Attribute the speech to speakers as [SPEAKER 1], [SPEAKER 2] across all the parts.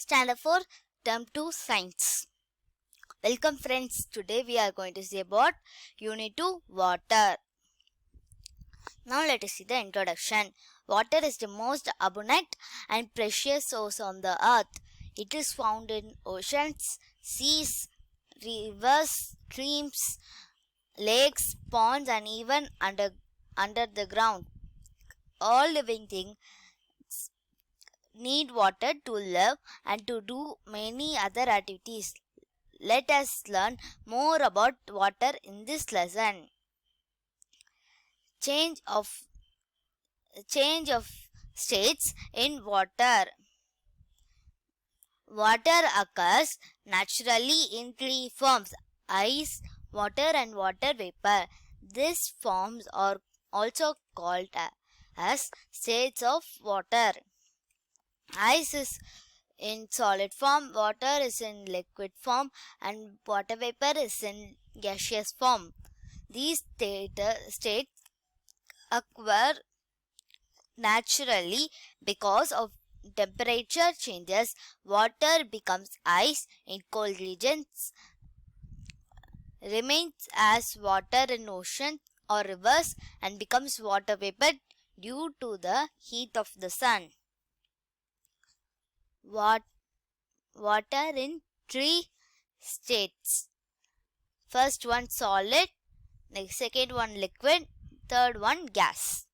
[SPEAKER 1] Standard for Term 2 Science. Welcome friends, today we are going to see about Unit 2 Water. Now let us see the introduction. Water is the most abundant and precious source on the earth. It is found in oceans, seas, rivers, streams, lakes, ponds and even under the ground. All living things need water to live and to do many other activities. Let us learn more about water in this lesson. Change of states in water. Water occurs naturally in three forms: ice, water and water vapor. These forms are also called as states of water. Ice is in solid form, water is in liquid form, and water vapor is in gaseous form. These states occur naturally because of temperature changes. Water becomes ice in cold regions, remains as water in ocean or rivers, and becomes water vapor due to the heat of the sun. Water in three states. First one solid, next second one liquid, third one gas.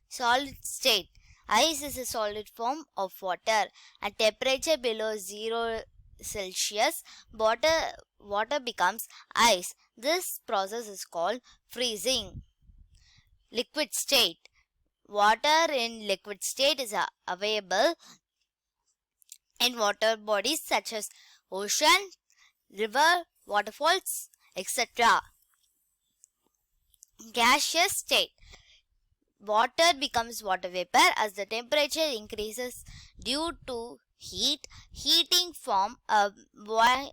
[SPEAKER 1] Solid state. Ice is a solid form of water. At temperature below 0 Celsius, water becomes ice. This process is called freezing. Liquid state. Water in liquid state is available in water bodies such as ocean, river, waterfalls, etc. Gaseous state. Water becomes water vapor as the temperature increases due to heating from a white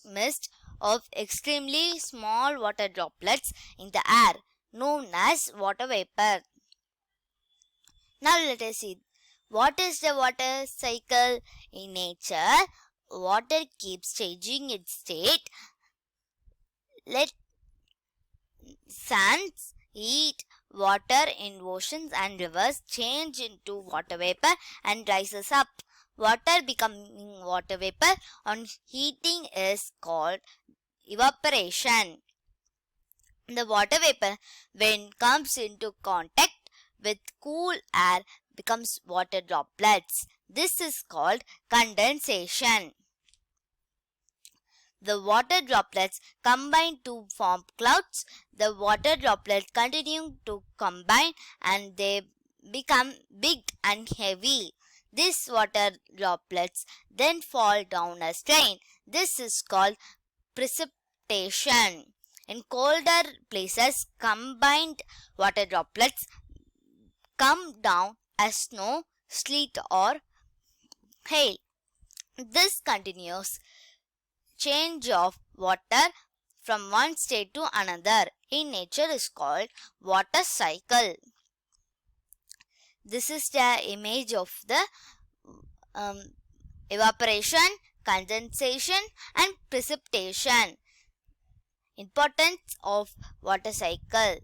[SPEAKER 1] mist of extremely small water droplets in the air, known as water vapor. Now let us see, what is the water cycle? In nature, water keeps changing its state. Let suns heat water in oceans and rivers change into water vapor and rises up. Water becoming water vapor on heating is called evaporation. The water vapor, when comes into contact with cool air, becomes water droplets. This is called condensation. The water droplets combine to form clouds. The water droplets continue to combine and they become big and heavy. These water droplets then fall down as rain. This is called precipitation. In colder places, combined water droplets come down as snow, sleet or hail. This continuous change of water from one state to another in nature is called water cycle. This is the image of the evaporation, condensation and precipitation. Importance of water cycle: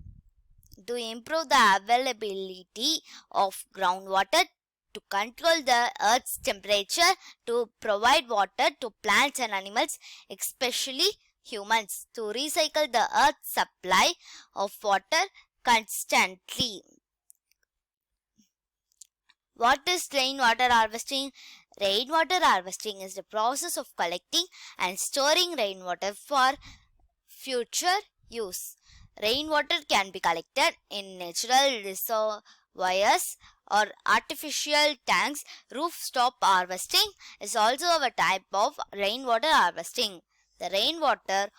[SPEAKER 1] to improve the availability of groundwater, to control the earth's temperature, to provide water to plants and animals, especially humans, to recycle the earth's supply of water constantly. What is rainwater harvesting? Rainwater harvesting is the process of collecting and storing rainwater for future use. Rainwater can be collected in natural reservoirs or artificial tanks. Rooftop harvesting is also a type of rainwater harvesting. The rainwater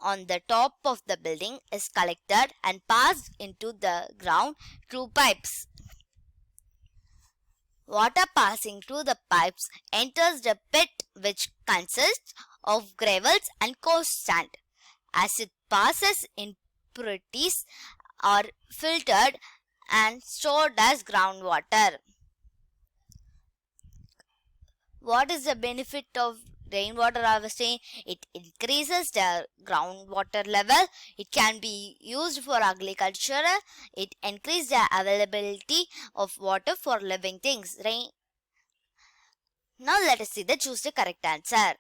[SPEAKER 1] on the top of the building is collected and passed into the ground through pipes. Water passing through the pipes enters the pit, which consists of gravels and coarse sand. As it passes, impurities are filtered and stored as groundwater. What is the benefit of rainwater harvesting? It increases the groundwater level. It can be used for agriculture. It increases the availability of water for living things. Now let us see the choose the correct answer.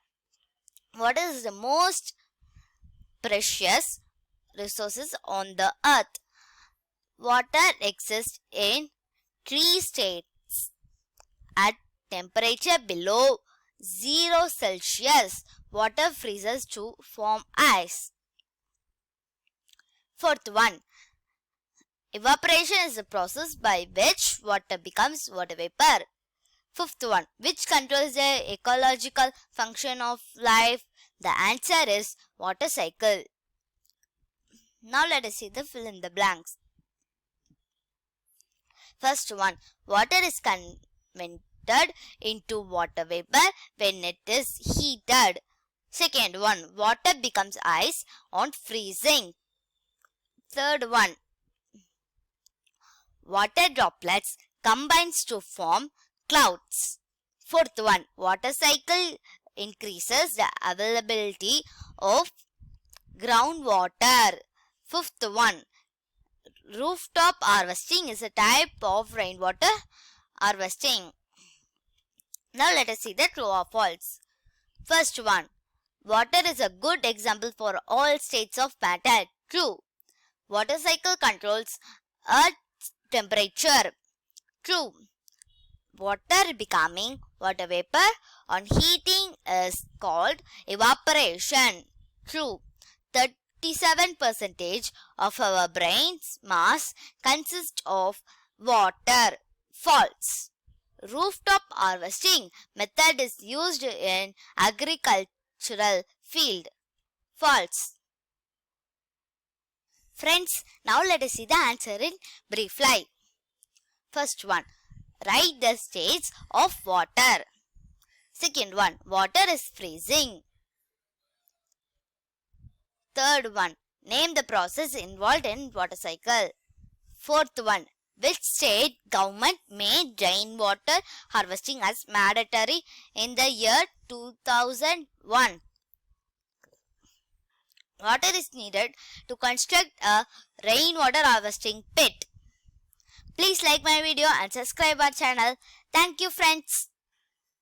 [SPEAKER 1] What is the most precious resources on the earth? Water exists in 3 states at temperature below 0 Celsius. Water freezes to form ice. Fourth one, evaporation is the process by which water becomes water vapor. Fifth one, which controls the ecological function of life? The answer is water cycle. Now let us see the fill in the blanks. First one, water is converted into water vapor when it is heated. Second one, water becomes ice on freezing. Third one, water droplets combines to form clouds. Fourth one, water cycle increases the availability of groundwater. Fifth one, rooftop harvesting is a type of rainwater harvesting. Now let us see the true or false. First one, water is a good example for all states of matter. True. Water cycle controls earth's temperature. True. Water becoming water vapor on heating is called evaporation. True. 37% of our brain's mass consists of water. False. Rooftop harvesting method is used in agricultural field. False. Friends, now let us see the answer in briefly. First one, write the states of water. Second one, water is freezing. Third one, name the process involved in water cycle. Fourth one, which state government made rainwater harvesting as mandatory in the year 2001? Water is needed to construct a rainwater harvesting pit. Please like my video and subscribe our channel. Thank you friends.